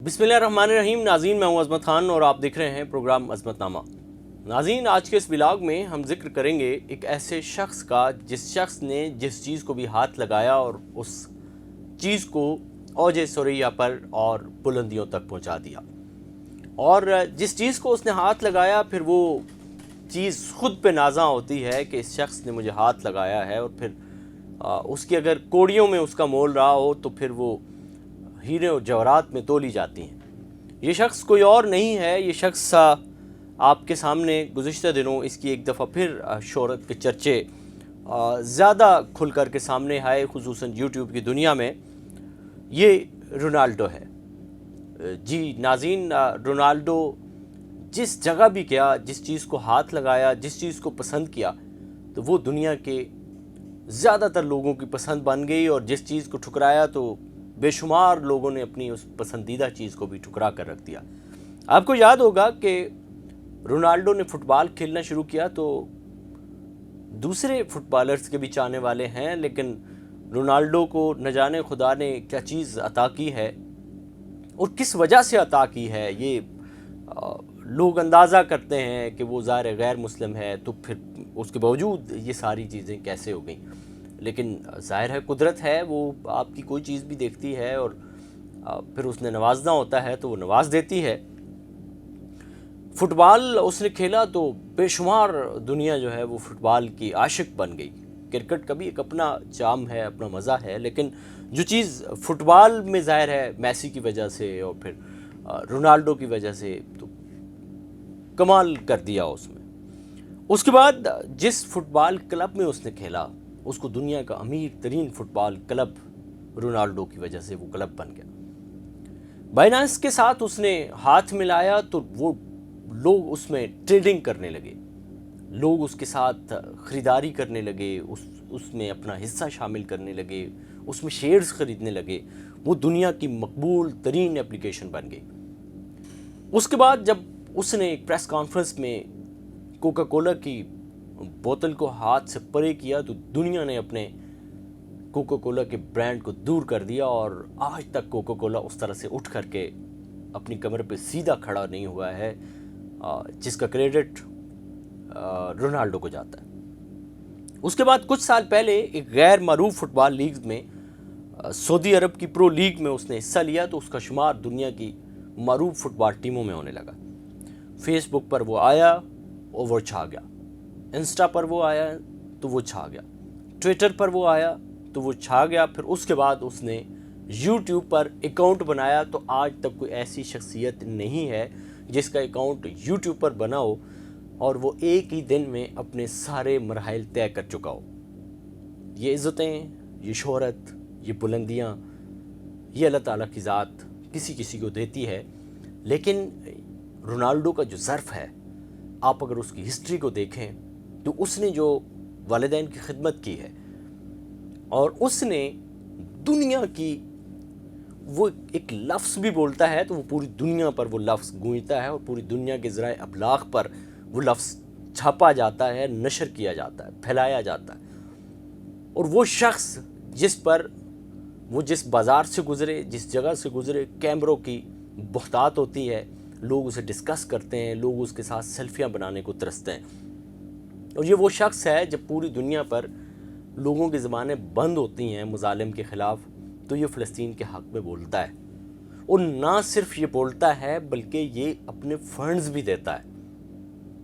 बिस्मिल्लाहिर्रहमानिर्रहीम। नाज़रीन, मैं हूं अज़मत खान और आप देख रहे हैं प्रोग्राम अज़मतनामा। नाज़रीन, आज के इस व्लॉग में हम जिक्र करेंगे एक ऐसे शख्स का जिस शख्स ने जिस चीज़ को भी हाथ लगाया और उस चीज़ को औज सुरैया पर और बुलंदियों तक पहुंचा दिया। और जिस चीज़ को उसने हाथ लगाया फिर वो चीज़ खुद पे नाज़ा होती है कि इस शख्स ने मुझे हाथ लगाया है, और फिर उसकी अगर कोड़ियों में उसका मोल रहा हो तो फिर वो हीरे और जवाहरात में तोली जाती हैं। ये शख्स कोई और नहीं है, ये शख्स आपके सामने गुज़िश्ता दिनों इसकी एक दफ़ा फिर शोहरत के चर्चे ज़्यादा खुल कर के सामने आए, खुसूसन यूट्यूब की दुनिया में। ये रोनाल्डो है। जी नाज़रीन, रोनाल्डो जिस जगह भी गया, जिस चीज़ को हाथ लगाया, जिस चीज़ को पसंद किया, तो वो दुनिया के ज़्यादातर लोगों की पसंद बन गई, और जिस चीज़ को ठुकराया तो बेशुमार लोगों ने अपनी उस पसंदीदा चीज़ को भी ठुकरा कर रख दिया। आपको याद होगा कि रोनाल्डो ने फुटबॉल खेलना शुरू किया तो दूसरे फुटबॉलर्स के भी चाहने वाले हैं, लेकिन रोनाल्डो को न जाने खुदा ने क्या चीज़ अता की है और किस वजह से अता की है। ये लोग अंदाज़ा करते हैं कि वो ज़ाहिर गैर मुस्लिम है, तो फिर उसके बावजूद ये सारी चीज़ें कैसे हो गई। लेकिन ज़ाहिर है कुदरत है, वो आपकी कोई चीज़ भी देखती है और फिर उसने नवाजना होता है तो वो नवाज देती है। फ़ुटबॉल उसने खेला तो बेशुमार दुनिया जो है वो फ़ुटबॉल की आशिक बन गई। क्रिकेट का भी एक अपना चार्म है, अपना मज़ा है, लेकिन जो चीज़ फ़ुटबॉल में ज़ाहिर है मैसी की वजह से और फिर रोनाल्डो की वजह से तो कमाल कर दिया उसमें। उसके बाद जिस फुटबॉल क्लब में उसने खेला, उसको दुनिया का अमीर तरीन फुटबॉल क्लब रोनाल्डो की वजह से वो क्लब बन गया। बाइनेंस के साथ उसने हाथ मिलाया तो वो लोग उसमें ट्रेडिंग करने लगे, लोग उसके साथ ख़रीदारी करने लगे, उसमें अपना हिस्सा शामिल करने लगे, उसमें शेयर्स ख़रीदने लगे। वो दुनिया की मकबूल तरीन एप्लीकेशन बन गई। उसके बाद जब उसने एक प्रेस कॉन्फ्रेंस में कोका कोला की बोतल को हाथ से परे किया तो दुनिया ने अपने कोका कोला के ब्रांड को दूर कर दिया, और आज तक कोका कोला उस तरह से उठ करके अपनी कमर पे सीधा खड़ा नहीं हुआ है, जिसका क्रेडिट रोनाल्डो को जाता है। उसके बाद कुछ साल पहले एक गैर मारूफ फुटबॉल लीग में सऊदी अरब की प्रो लीग में उसने हिस्सा लिया तो उसका शुमार दुनिया की मारूफ फुटबॉल टीमों में होने लगा। फेसबुक पर वो आया और वो छा गया, इंस्टा पर वो आया तो वो छा गया, ट्विटर पर वो आया तो वो छा गया। फिर उसके बाद उसने यूट्यूब पर अकाउंट बनाया, तो आज तक कोई ऐसी शख्सियत नहीं है जिसका अकाउंट यूट्यूब पर बना हो और वो एक ही दिन में अपने सारे मरहल तय कर चुका हो। ये इज़्ज़तें, ये शोहरत, ये बुलंदियाँ, ये अल्लाह ताला की ज़ात किसी किसी को देती है, लेकिन रोनाल्डो का जो ज़र्फ़ है, आप अगर उसकी हिस्ट्री को देखें तो उसने जो वालिदैन की खिदमत की है और उसने दुनिया की, वो एक लफ्ज़ भी बोलता है तो वो पूरी दुनिया पर वो लफ्ज़ गूंजता है और पूरी दुनिया के ज़राए अबलाग पर वो लफ्ज़ छापा जाता है, नशर किया जाता है, फैलाया जाता है। और वो शख्स जिस पर वो जिस बाज़ार से गुज़रे, जिस जगह से गुज़रे, कैमरों की बहुतात होती है, लोग उसे डिस्कस करते हैं, लोग उसके साथ सेल्फियाँ बनाने को तरसते हैं। और ये वो शख्स है जब पूरी दुनिया पर लोगों की ज़बानें बंद होती हैं मुज़ालिम के ख़िलाफ़, तो ये फ़लस्तीन के हक़ में बोलता है। और ना सिर्फ ये बोलता है बल्कि ये अपने फंड्स भी देता है।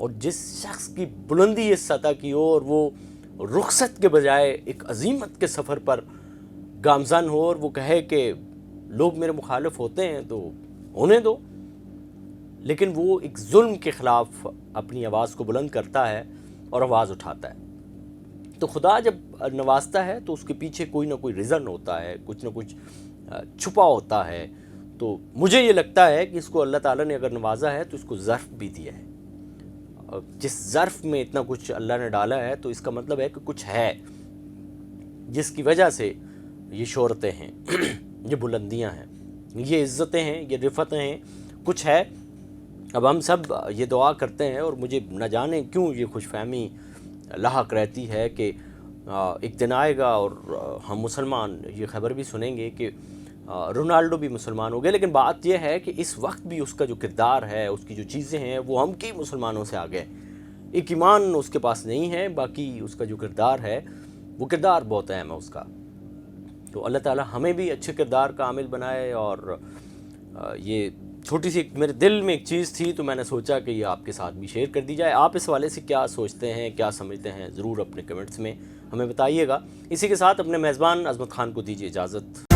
और जिस शख्स की बुलंदी इस सतह की हो और वो रुखसत के बजाय एक अज़ीमत के सफ़र पर गामज़न हो और वो कहे कि लोग मेरे मुखालिफ होते हैं तो होने दो, लेकिन वो एक जुल्म के ख़िलाफ़ अपनी आवाज़ को बुलंद करता है और आवाज़ उठाता है। तो खुदा जब नवाजता है तो उसके पीछे कोई ना कोई रीज़न होता है, कुछ ना कुछ छुपा होता है। तो मुझे ये लगता है कि इसको अल्लाह ताला ने अगर नवाजा है तो इसको ज़र्फ़ भी दिया है। जिस ज़र्फ़ में इतना कुछ अल्लाह ने डाला है तो इसका मतलब है कि कुछ है जिसकी वजह से ये शोहरतें हैं, ये बुलंदियाँ हैं, ये इज़्ज़तें हैं, ये रिफ़तें हैं, कुछ है। अब हम सब ये दुआ करते हैं और मुझे न जाने क्यों ये खुशफहमी लाहक रहती है कि एक दिन आएगा और हम मुसलमान ये ख़बर भी सुनेंगे कि رونالڈو بھی مسلمان ہو گئے، لیکن بات یہ ہے کہ اس وقت بھی اس کا جو کردار ہے، اس کی جو چیزیں ہیں، وہ ہم کی مسلمانوں سے آگے ہیں۔ ایک ایمان اس کے پاس نہیں ہے، باقی اس کا جو کردار ہے وہ کردار بہت اہم ہے اس کا۔ تو اللہ تعالی ہمیں بھی اچھے کردار کا عامل بنائے۔ اور یہ چھوٹی سی میرے دل میں ایک چیز تھی، تو میں نے سوچا کہ یہ آپ کے ساتھ بھی شیئر کر دی جائے۔ آپ اس حوالے سے کیا سوچتے ہیں، کیا سمجھتے ہیں، ضرور اپنے کمنٹس میں ہمیں بتائیے گا۔ اسی کے ساتھ اپنے میزبان عظمت خان کو دیجیے اجازت۔